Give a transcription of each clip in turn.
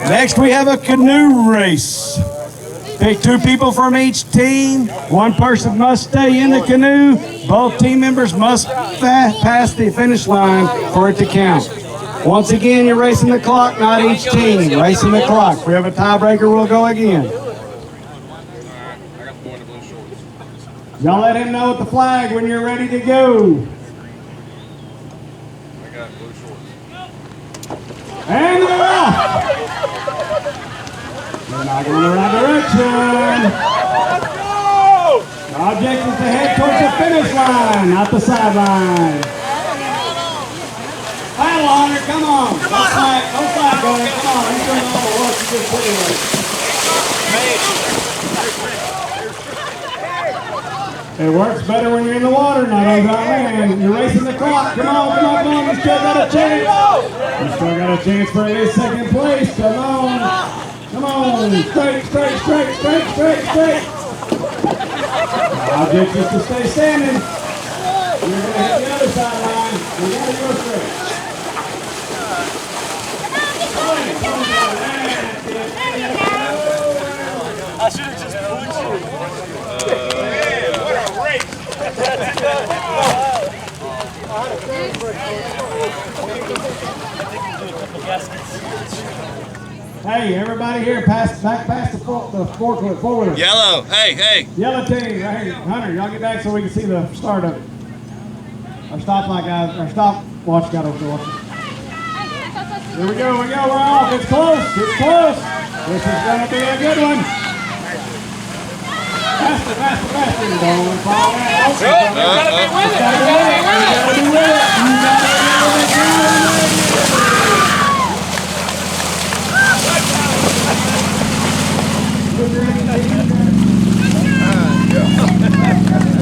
Next we have a canoe race. Pick 2 people from each team. 1 person must stay in the canoe. Both team members must pass the finish line for it to count. Once again, you're racing the clock, not each team. Racing the clock. If we have a tiebreaker, we'll go again. Y'all let him know with the flag when you're ready to go. And they're off. They're not going in the right direction. The object is to head towards the finish line, not the sideline. Paddle on her, come on. Don't slack, buddy. Come on, he's doing all the work. You just put it away. It works better when you're in the water, not on dry land. You're racing the clock. Come on. You still got a chance. You still got a chance for at least second place. Come on. Straight. The object is to stay standing. You're going to hit the other sideline. You got to go straight. I should have just pulled you. What a race! Hey, everybody here, back past the four-wheeler. Yellow, hey. Yellow team, right here. Hunter, y'all get back so we can see the start of it. Our stopwatch got over there. Here we go, we're off. It's close. This is going to be a good one. Faster. Don't fall out. You gotta be with it.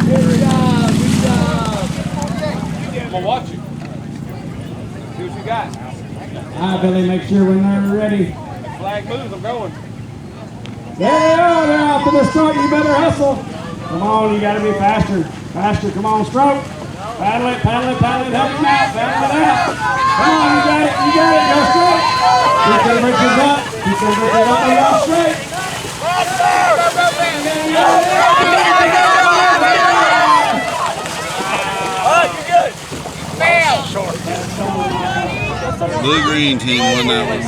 Good job. I'm gonna watch you. See what you got. All right, Billy, make sure when they're ready. Flag moves, I'm going. There they are, they're out to the start. You better hustle. Come on, you got to be faster. Come on, stroke. Paddle it, help them out, paddle it out. Come on, you got it, go straight. Keep the bridges up, and go straight. Oh, you're good. Bam! Blue-green team won that one.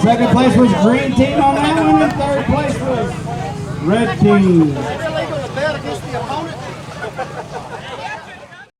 Second place was green team on that one, and third place was red team.